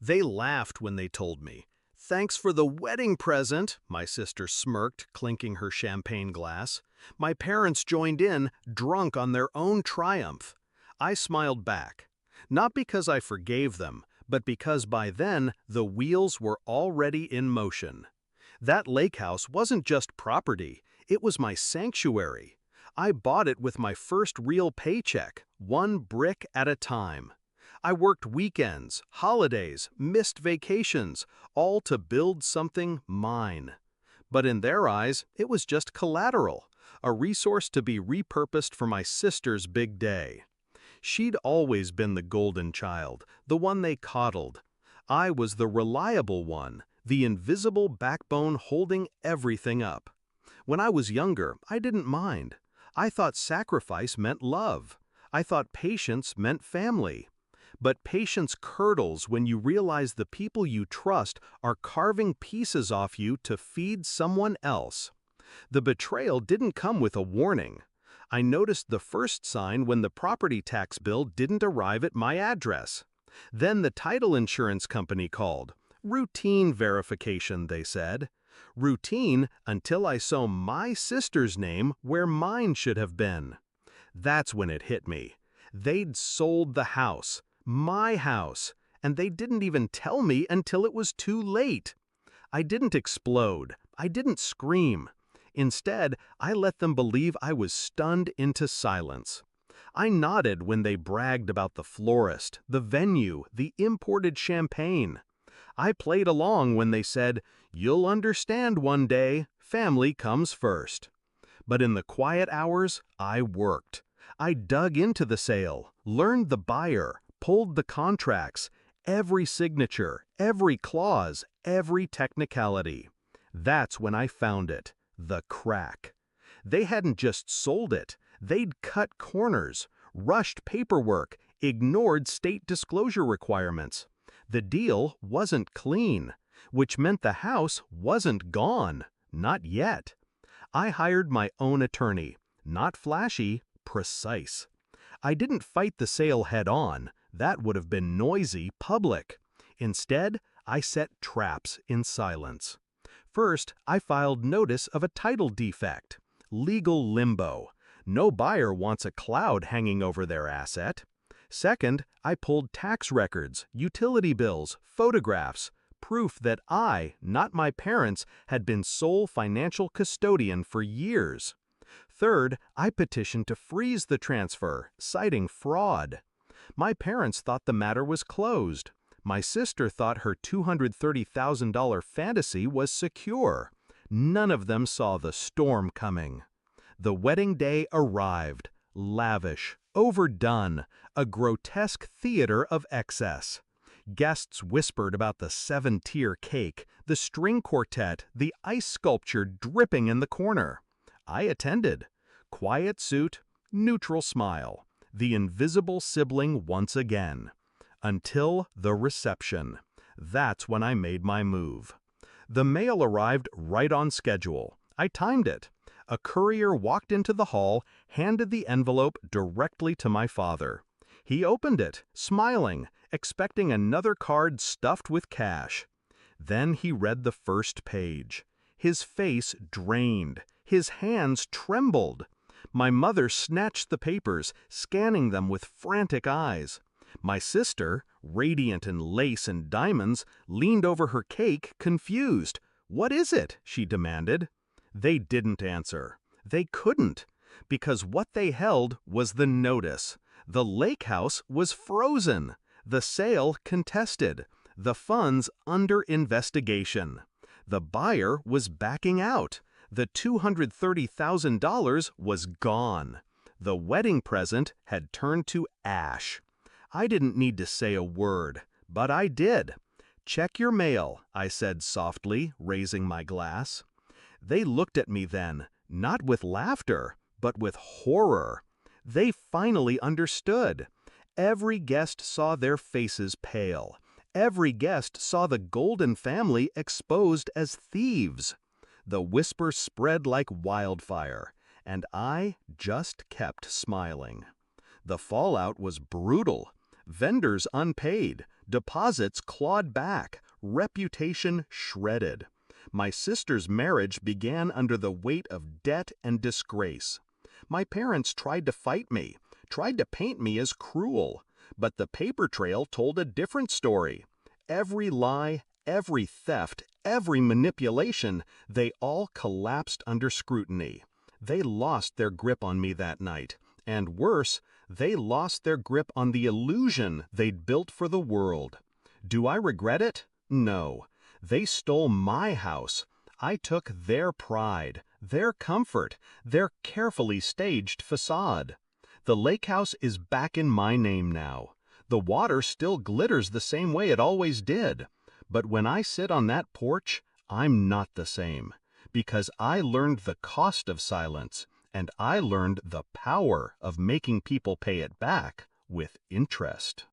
They laughed when they told me. "Thanks for the wedding present," my sister smirked, clinking her champagne glass. My parents joined in, drunk on their own triumph. I smiled back. Not because I forgave them, but because by then the wheels were already in motion. That lake house wasn't just property, it was my sanctuary. I bought it with my first real paycheck, one brick at a time. I worked weekends, holidays, missed vacations, all to build something mine. But in their eyes, it was just collateral, a resource to be repurposed for my sister's big day. She'd always been the golden child, the one they coddled. I was the reliable one, the invisible backbone holding everything up. When I was younger, I didn't mind. I thought sacrifice meant love. I thought patience meant family. But patience curdles when you realize the people you trust are carving pieces off you to feed someone else. The betrayal didn't come with a warning. I noticed the first sign when the property tax bill didn't arrive at my address. Then the title insurance company called. Routine verification, they said. Routine until I saw my sister's name where mine should have been. That's when it hit me. They'd sold the house, my house, and they didn't even tell me until it was too late. I didn't explode. I didn't scream. Instead, I let them believe I was stunned into silence. I nodded when they bragged about the florist, the venue, the imported champagne. I played along when they said, "You'll understand one day, family comes first." But in the quiet hours, I worked. I dug into the sale, learned the buyer, pulled the contracts, every signature, every clause, every technicality. That's when I found it, the crack. They hadn't just sold it, they'd cut corners, rushed paperwork, ignored state disclosure requirements. The deal wasn't clean, which meant the house wasn't gone, not yet. I hired my own attorney, not flashy, precise. I didn't fight the sale head-on, that would have been noisy, public. Instead, I set traps in silence. First, I filed notice of a title defect. Legal limbo. No buyer wants a cloud hanging over their asset. Second, I pulled tax records, utility bills, photographs, proof that I, not my parents, had been sole financial custodian for years. Third, I petitioned to freeze the transfer, citing fraud. My parents thought the matter was closed. My sister thought her $230,000 fantasy was secure. None of them saw the storm coming. The wedding day arrived, lavish, overdone, a grotesque theater of excess. Guests whispered about the seven-tier cake, the string quartet, the ice sculpture dripping in the corner. I attended. Quiet suit, neutral smile, the invisible sibling once again. Until the reception. That's when I made my move. The mail arrived right on schedule. I timed it. A courier walked into the hall, handed the envelope directly to my father. He opened it, smiling, expecting another card stuffed with cash. Then he read the first page. His face drained. His hands trembled. My mother snatched the papers, scanning them with frantic eyes. My sister, radiant in lace and diamonds, leaned over her cake, confused. "What is it?" she demanded. They didn't answer. They couldn't, because what they held was the notice. The lake house was frozen, the sale contested, the funds under investigation. The buyer was backing out. The $230,000 was gone. The wedding present had turned to ash. I didn't need to say a word, but I did. "Check your mail," I said softly, raising my glass. They looked at me then, not with laughter, but with horror. They finally understood. Every guest saw their faces pale. Every guest saw the Golden family exposed as thieves. The whisper spread like wildfire, and I just kept smiling. The fallout was brutal. Vendors unpaid, Deposits clawed back, reputation shredded. My sister's marriage began under the weight of debt and disgrace. My parents tried to fight me, tried to paint me as cruel, but the paper trail told a different story. Every lie, every theft, every manipulation, they all collapsed under scrutiny. They lost their grip on me that night, and worse, they lost their grip on the illusion they'd built for the world. Do I regret it? No. They stole my house. I took their pride, their comfort, their carefully staged facade. The lake house is back in my name now. The water still glitters the same way it always did. But when I sit on that porch, I'm not the same. Because I learned the cost of silence, and I learned the power of making people pay it back with interest.